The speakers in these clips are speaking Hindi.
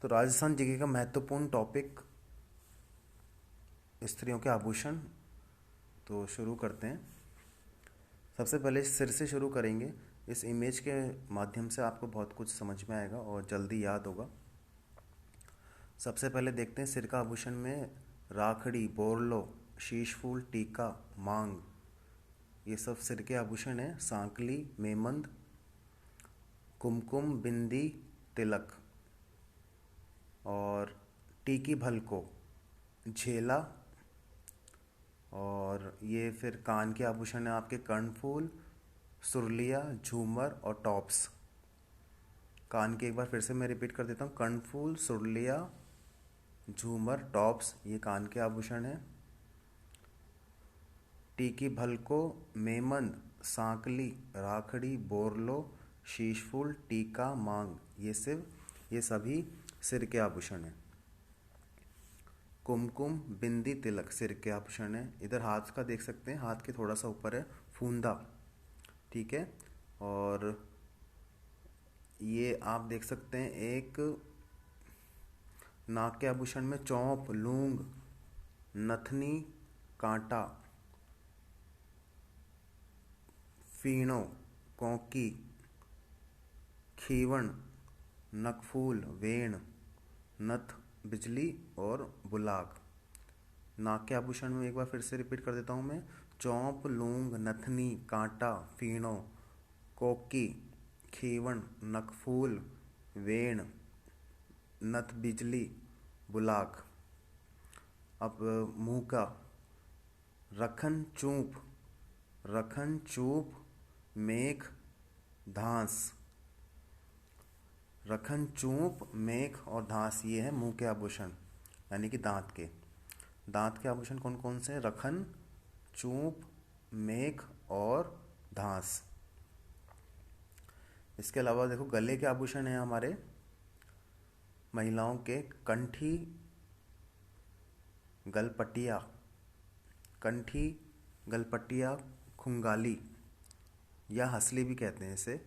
तो राजस्थान जीके का महत्वपूर्ण टॉपिक स्त्रियों के आभूषण। तो शुरू करते हैं। सबसे पहले सिर से शुरू करेंगे। इस इमेज के माध्यम से आपको बहुत कुछ समझ में आएगा और जल्दी याद होगा। सबसे पहले देखते हैं सिर का आभूषण में राखड़ी, बोरलो, शीशफूल, टीका, मांग, ये सब सिर के आभूषण हैं। सांकली, मेमंद, कुमकुम, बिंदी, तिलक और टीकी भलको, झेला। और ये फिर कान के आभूषण है आपके कर्णफूल, सुरलिया, झूमर और टॉप्स। कान के एक बार फिर से मैं रिपीट कर देता हूँ। कर्णफूल, सुरलिया, झूमर, टॉप्स, ये कान के आभूषण है। टीकी भलको, मेमंद, सांकली, राखड़ी, बोरलो, शीशफूल, टीका, मांग, ये सभी सिर के आभूषण हैं। कुमकुम, बिंदी, तिलक सिर के आभूषण है। इधर हाथ का देख सकते हैं, हाथ के थोड़ा सा ऊपर है फूंदा, ठीक है। और ये आप देख सकते हैं एक नाक के आभूषण में चौंप, लूंग, नथनी, कांटा, फीणो, कौकी, खीवण, नकफूल, वेण, नथ, बिजली और बुलाक। नाक के आभूषण में एक बार फिर से रिपीट कर देता हूँ मैं। चौंप, लूंग, नथनी, कांटा, फीणो, कोकी, खीवण, नकफूल, वेण, नथ, बिजली, बुलाक। अब मुंह का रखन, चूप, रखन, चूप, मेख, धांस। रखन, चूप, मेख और धांस, ये है मुंह के आभूषण यानी कि दांत के। दांत के आभूषण कौन कौन से हैं? रखन, चूप, मेख और धांस। इसके अलावा देखो गले के आभूषण हैं हमारे महिलाओं के। कंठी, गलपटिया, कंठी, गलपटिया, खुंगाली या हसली भी कहते हैं इसे।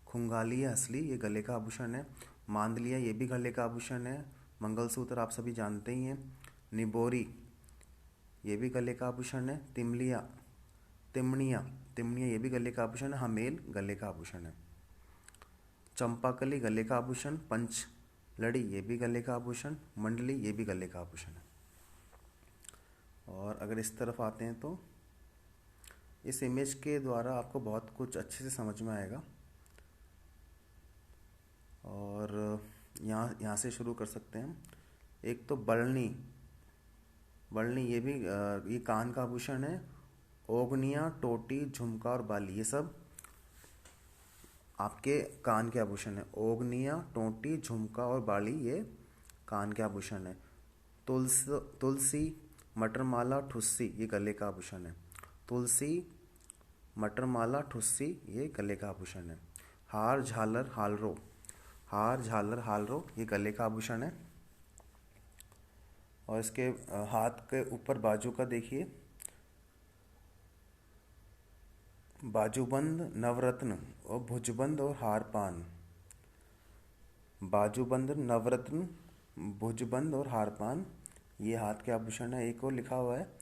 खुंगाली या हसली ये गले का आभूषण है। मांदलिया ये भी गले का आभूषण है। मंगलसूत्र आप सभी जानते ही हैं। निबोरी ये भी गले का आभूषण है। तिमलिया, तिमणिया, तिमणिया ये भी गले का आभूषण है। हमेल गले का आभूषण है। चंपाकली गले का आभूषण। पंच लड़ी ये भी गले का आभूषण। मंडली ये भी गले का आभूषण है। और अगर इस तरफ आते हैं तो इस इमेज के द्वारा आपको बहुत कुछ अच्छे से समझ में आएगा। और यहाँ से शुरू कर सकते हैं। एक तो बरनी, बरनी ये भी ये कान का आभूषण है। ओगनिया, टोटी, झुमका और बाली ये सब आपके कान के आभूषण है। ओगनिया, टोटी, झुमका और बाली ये कान के आभूषण है। तुलसी, मटरमाला, ठुस्सी ये गले का आभूषण है। तुलसी, मटरमाला, ठुस्सी ये गले का आभूषण है। हार, झालर, हालरो, हार, झालर, हालरो ये गले का आभूषण है। और इसके हाथ के ऊपर बाजू का देखिए, बाजूबंद, नवरत्न और भुजबंद और हारपान। बाजूबंद, नवरत्न, भुजबंद और हारपान ये हाथ के आभूषण है। एक और लिखा हुआ है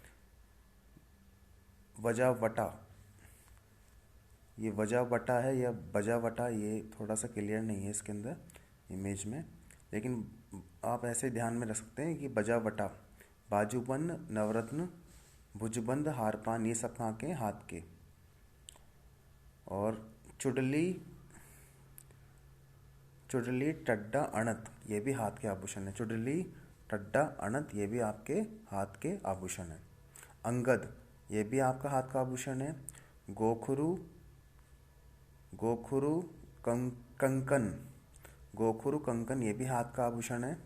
वजावटा, ये वजावटा है या बजावटा, ये थोड़ा सा क्लियर नहीं है इसके अंदर इमेज में, लेकिन आप ऐसे ध्यान में रख सकते हैं कि बजावटा। बाजूबंद, नवरत्न, भुजबंद, हारपान ये सब कहाँ के? हाथ के। और चुडली, चुडली, टड्डा, अणत ये भी हाथ के आभूषण है। चुडली, टड्डा, अणत ये भी आपके हाथ के आभूषण है। अंगद ये भी आपका हाथ का आभूषण है। गोखरू, गोखरू, कंकन, गोखरू, कंकन ये भी हाथ का आभूषण है।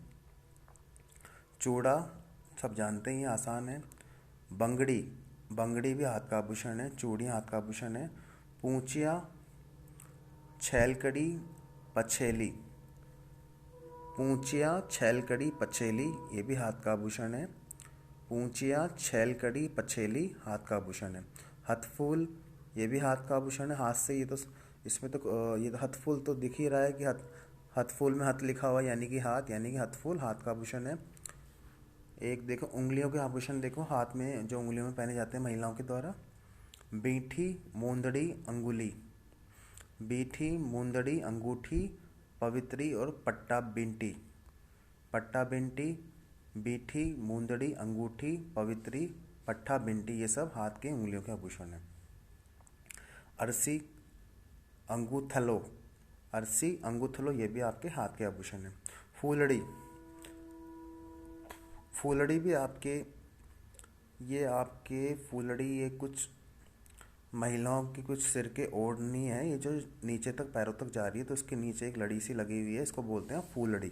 चूड़ा सब जानते ही आसान है। बंगड़ी, बंगड़ी भी हाथ का आभूषण है। चूड़ी हाथ का आभूषण है। पूंचिया, छैलकड़ी, पछेली, पूंचिया, छैलकड़ी, पछेली ये भी हाथ का आभूषण है। पूंचिया, छैलकड़ी, पछेली हाथ का आभूषण है। हथफूल ये भी हाथ का आभूषण है। हाथ से ये तो इसमें तो ये हथफूल तो दिख ही रहा है कि हथफूल में हथ लिखा हुआ यानी कि हाथ, यानी कि हथफूल हाथ का आभूषण है। एक देखो उंगलियों के आभूषण, देखो हाथ में जो उंगलियों में पहने जाते हैं महिलाओं के द्वारा, बीठी, मूंदड़ी, अंगुली। बीठी, मूंदड़ी, अंगूठी, पवित्री और पट्टा बिंटी। पट्टा बिंटी, बीठी, मूंदड़ी, अंगूठी, पवित्री, पट्टा बिंटी, ये सब हाथ के उंगलियों के आभूषण हैं। अरसी, अंगूथलो, अरसी, अंगूथलो, ये भी आपके हाथ के आभूषण हैं। फूलड़ी, फूलड़ी भी आपके, ये आपके फूलड़ी, ये कुछ महिलाओं की कुछ सिर के ओढ़नी है, ये जो नीचे तक पैरों तक जा रही है, तो उसके नीचे एक लड़ी सी लगी हुई है, इसको बोलते हैं फूलड़ी।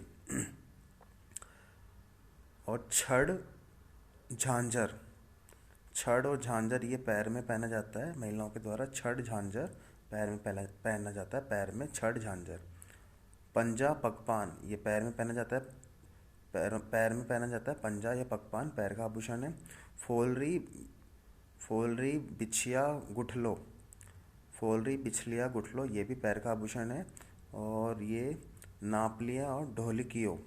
और छड़, झांझर, छड़ और झांझर ये पैर में पहना जाता है महिलाओं के द्वारा। छड़ झांझर पैर में पहना जाता है, पैर में छड़ झांझर। पंजा, पगपान, ये पैर में पहना जाता है, पैर में पहना जाता है पंजा या पगपान, पैर का आभूषण है। फोलरी, फोलरी, बिछिया, गुठलो, फोलरी, बिछलिया, गुठलो, ये भी पैर का आभूषण है। और ये नापलिया और ढोलकियो,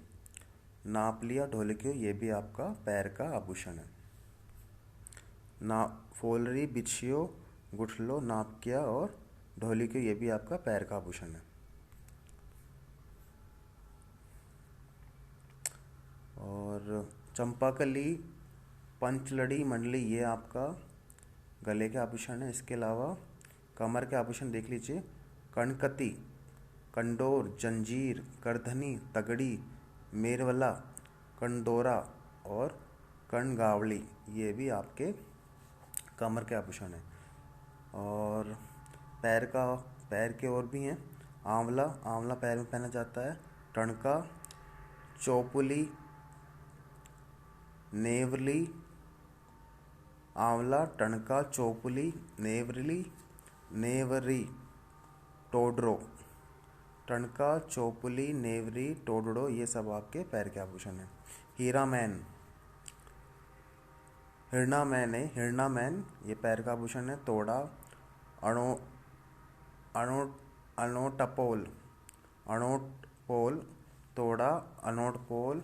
नापलिया, ढोलकियो, ये भी आपका पैर का आभूषण है। ना फोलरी, बिछियो, गुठलो, नापकिया और ढोलकियो, ये भी आपका पैर का आभूषण है। और चंपाकली, पंचलड़ी, मंडली, ये आपका गले के आभूषण है। इसके अलावा कमर के आभूषण देख लीजिए, कणकती, कंडोर, जंजीर, करधनी, तगड़ी, मेरवला, कंडोरा और कणगावली, ये भी आपके कमर के आभूषण हैं। और पैर के और भी हैं, आंवला, आंवला पैर में पहना जाता है। टणका, चौपुली, नेवली, आंवला, टणका, चौपुली, नेवली, नेवरी, टोडरो। टणका, चौपुली, नेवरी, टोडरो, ये सब आपके पैर के आभूषण हैं। हीरामैन, हिरणामैन है, हिरणामैन, ये पैर का आभूषण है। तोड़ा, अणो अणो अनोटपोल, अनोटपोल, तोड़ा, अनोटपोल,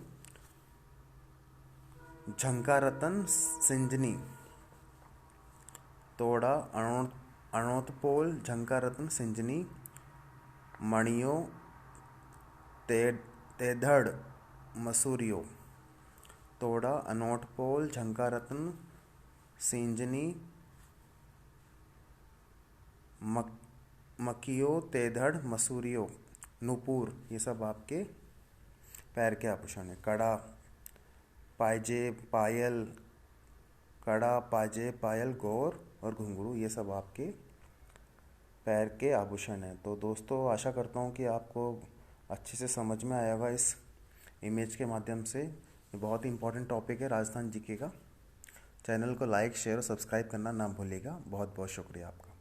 झंकारतन, सिंजनी, तोड़ा, अनोतपोल, झंकारतन, सिंजनी, मणियो, तेधड़, मसूरियो। तोड़ा, अनोटपोल, झंकारतन, सिंजनी, मकियो, तेधड़, मसूरियो, नुपुर, ये सब आपके पैर के आभूषण है। कड़ा, पायजेब, पायल, कड़ा, पायजेब, पायल, गौर और घुंघरू, ये सब आपके पैर के आभूषण हैं। तो दोस्तों आशा करता हूँ कि आपको अच्छे से समझ में आया होगा इस इमेज के माध्यम से। ये बहुत ही इंपॉर्टेंट टॉपिक है राजस्थान जीके का। चैनल को लाइक, शेयर और सब्सक्राइब करना ना भूलिएगा। बहुत बहुत शुक्रिया आपका।